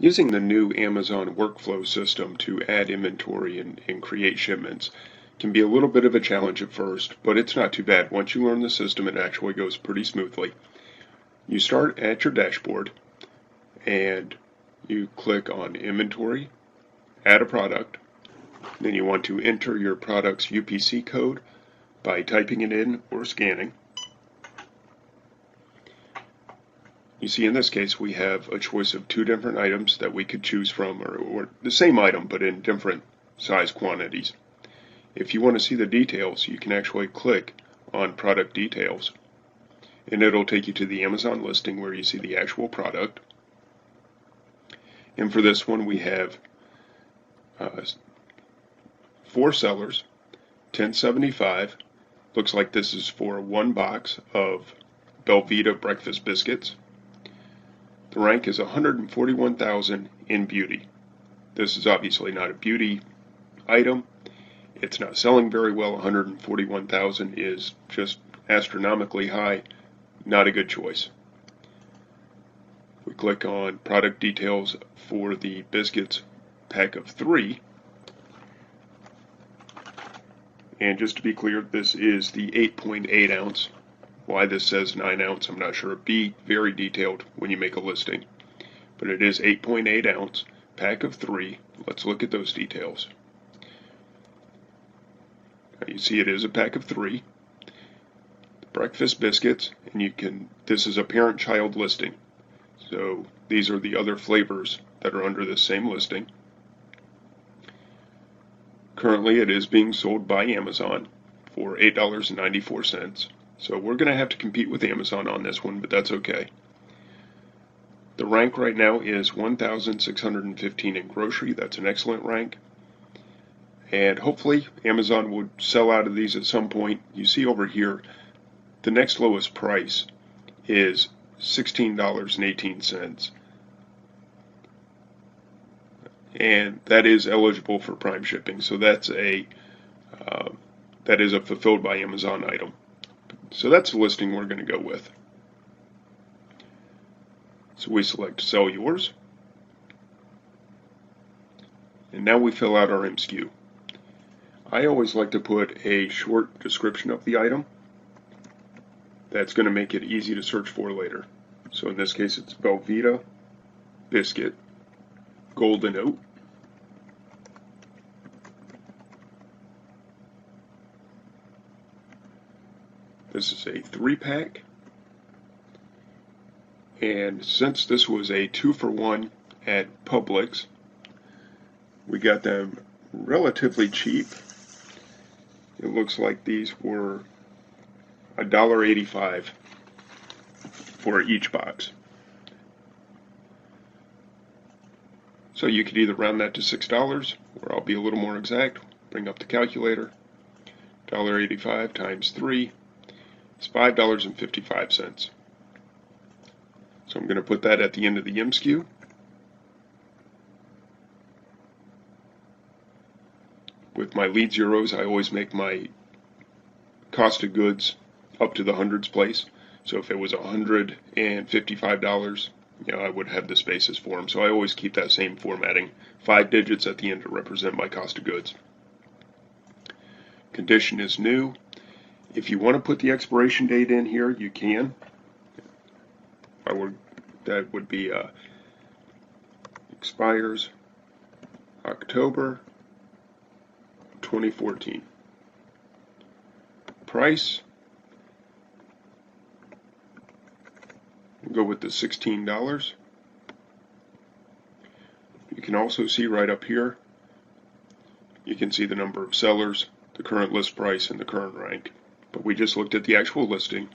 Using the new Amazon workflow system to add inventory and create shipments can be a little bit of a challenge at first, but it's not too bad. Once you learn the system, it actually goes pretty smoothly. You start at your dashboard and you click on Inventory, Add a Product. Then you want to enter your product's UPC code by typing it in or scanning. You see, in this case, we have a choice of two different items that we could choose from, or the same item, but in different size quantities. If you want to see the details, you can actually click on Product Details, and it'll take you to the Amazon listing where you see the actual product. And for this one, we have 4 sellers, $10.75. Looks like this is for 1 box of Belvita breakfast biscuits. The rank is 141,000 in beauty. This is obviously not a beauty item. It's not selling very well. 141,000 is just astronomically high. Not a good choice. We click on product details for the biscuits pack of 3. And just to be clear, this is the 8.8 ounce. Why this says 9 ounce, I'm not sure. It'd be very detailed when you make a listing. But it is 8.8 ounce, pack of 3. Let's look at those details. Now you see it is a pack of 3. Breakfast biscuits, and this is a parent-child listing. So these are the other flavors that are under this same listing. Currently it is being sold by Amazon for $8.94. So we're going to have to compete with Amazon on this one, but that's okay. The rank right now is 1,615 in grocery. That's an excellent rank. And hopefully Amazon would sell out of these at some point. You see over here, the next lowest price is $16.18. And that is eligible for Prime shipping. So that is a fulfilled by Amazon item. So that's the listing we're going to go with. So we select Sell Yours. And now we fill out our MSKU. I always like to put a short description of the item. That's going to make it easy to search for later. So in this case it's Belvita Biscuit Golden Oat. This is a 3-pack, and since this was a 2-for-1 at Publix, we got them relatively cheap. It looks like these were $1.85 for each box. So you could either round that to $6, or I'll be a little more exact, bring up the calculator, $1.85 times 3. It's $5.55. So I'm going to put that at the end of the MSKU. With my lead zeros, I always make my cost of goods up to the hundreds place. So if it was $155, I would have the spaces for them. So I always keep that same formatting. 5 digits at the end to represent my cost of goods. Condition is new. If you want to put the expiration date in here, you can. That would be expires October 2014. Price, we'll go with the $16. You can also see right up here, you can see the number of sellers, the current list price, and the current rank. But we just looked at the actual listing.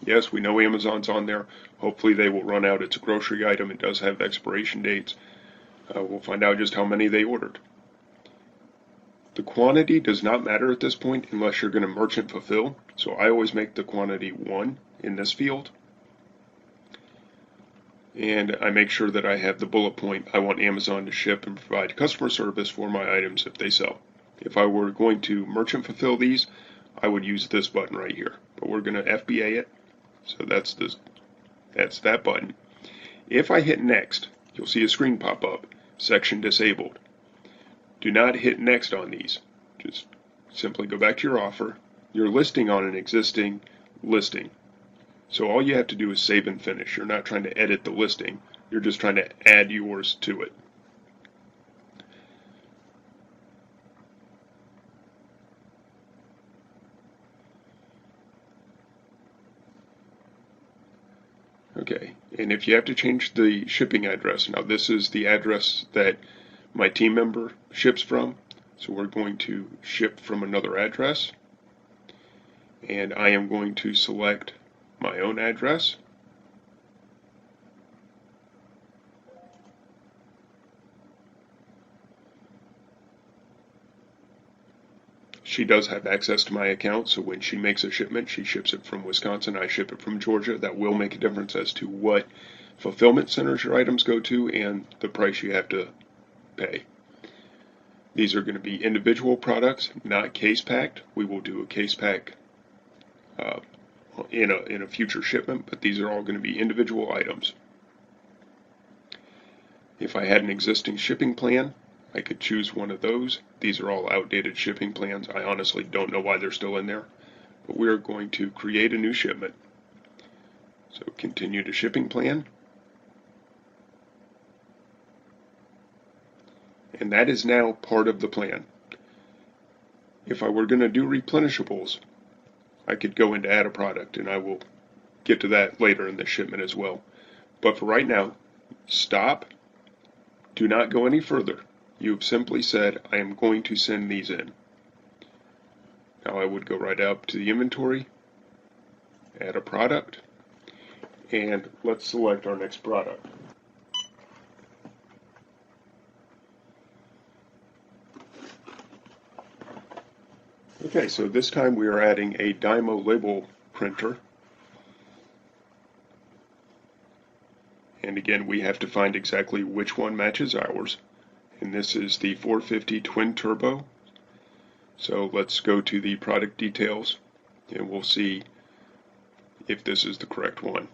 Yes, we know Amazon's on there. Hopefully they will run out. It's a grocery item. It does have expiration dates. We'll find out just how many they ordered. The quantity does not matter at this point unless you're going to merchant fulfill. So I always make the quantity 1 in this field. And I make sure that I have the bullet point. I want Amazon to ship and provide customer service for my items if they sell. If I were going to merchant fulfill these, I would use this button right here, but we're going to FBA it, so that's that button. If I hit next, you'll see a screen pop up, section disabled. Do not hit next on these. Just simply go back to your offer. You're listing on an existing listing. So all you have to do is save and finish. You're not trying to edit the listing. You're just trying to add yours to it. Okay, and if you have to change the shipping address, now this is the address that my team member ships from, so we're going to ship from another address, and I am going to select my own address. She does have access to my account, so when she makes a shipment, she ships it from Wisconsin, I ship it from Georgia. That will make a difference as to what fulfillment centers your items go to and the price you have to pay. These are going to be individual products, not case packed. We will do a case pack in a future shipment, but these are all going to be individual items. If I had an existing shipping plan, I could choose one of those. These are all outdated shipping plans. I honestly don't know why they're still in there, but we're going to create a new shipment. So continue to shipping plan. And that is now part of the plan. If I were going to do replenishables, I could go into add a product, and I will get to that later in the shipment as well. But for right now, stop. Do not go any further. You've simply said, I am going to send these in. Now I would go right up to the inventory, add a product, and let's select our next product. Okay, so this time we are adding a Dymo label printer. And again, we have to find exactly which one matches ours. And this is the 450 twin turbo. So let's go to the product details and we'll see if this is the correct one.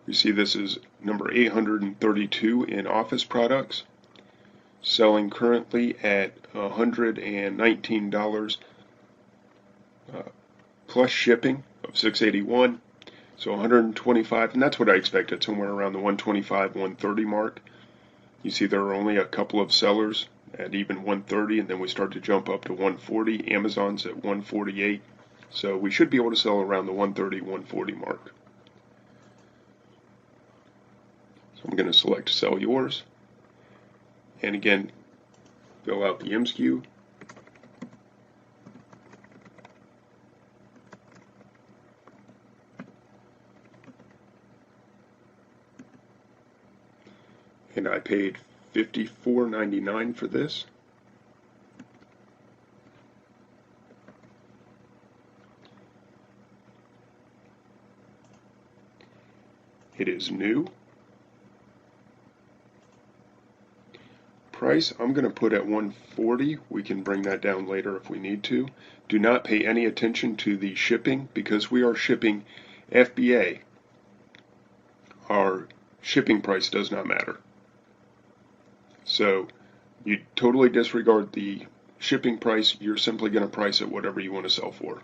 You see this is number 832 in office products, selling currently at $119 plus shipping of $681. So 125, and that's what I expected, somewhere around the 125, 130 mark. You see there are only a couple of sellers at even 130, and then we start to jump up to 140. Amazon's at 148. So we should be able to sell around the 130, 140 mark. So I'm going to select sell yours. And again, fill out the MSKU. And I paid $54.99 for this. It is new. Price, I'm going to put at $140. We can bring that down later if we need to. Do not pay any attention to the shipping because we are shipping FBA. Our shipping price does not matter. So you totally disregard the shipping price. You're simply going to price it whatever you want to sell for.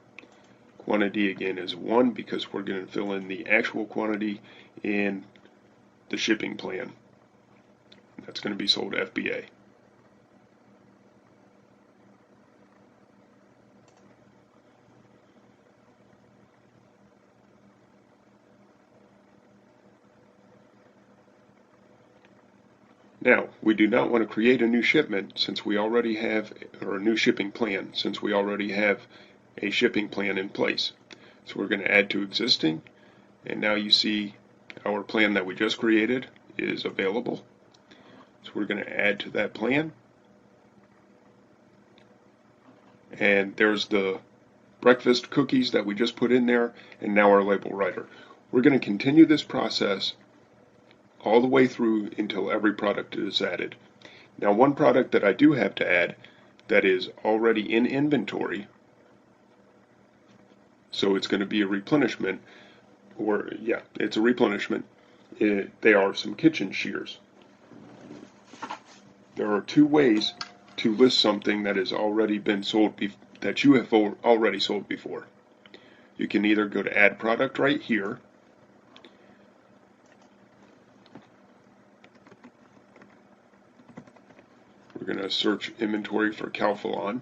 Quantity again is 1 because we're going to fill in the actual quantity in the shipping plan. That's going to be sold FBA. Now, we do not want to create a new shipment since we already have, or a new shipping plan, since we already have a shipping plan in place. So we're going to add to existing, and now you see our plan that we just created is available. So we're going to add to that plan. And there's the breakfast cookies that we just put in there, and now our label writer. We're going to continue this process all the way through until every product is added. Now, one product that I do have to add that is already in inventory So it's going to be a replenishment, or yeah, it's a replenishment. They are some kitchen shears. There are two ways to list something that has already been sold, that you have already sold before. You can either go to add product right here, we're going to search inventory for Calphalon,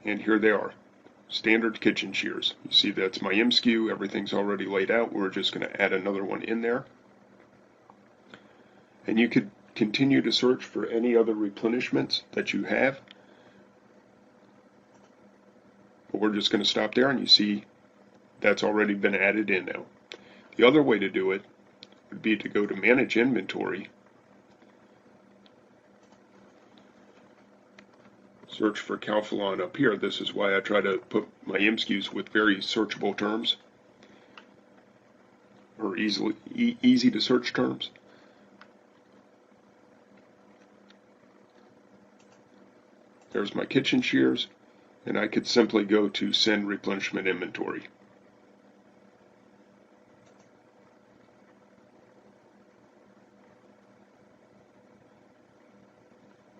and here they are, standard kitchen shears. You see that's my MSKU, everything's already laid out, we're just going to add another one in there. And you could continue to search for any other replenishments that you have. But we're just going to stop there, and you see that's already been added in now. The other way to do it would be to go to Manage Inventory, search for Calphalon up here. This is why I try to put my MSKUs with very searchable terms, or easy to search terms. There's my kitchen shears, and I could simply go to Send Replenishment Inventory.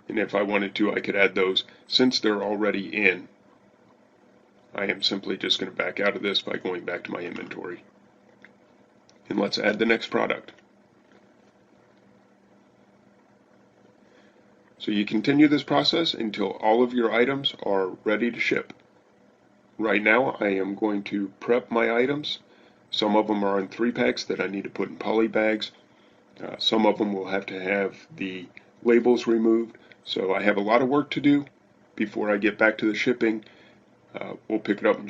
And if I wanted to, I could add those. Since they're already in, I am simply just going to back out of this by going back to my inventory. And let's add the next product. So you continue this process until all of your items are ready to ship. Right now I am going to prep my items. Some of them are in 3-packs that I need to put in poly bags. Some of them will have to have the labels removed. So I have a lot of work to do before I get back to the shipping. We'll pick it up in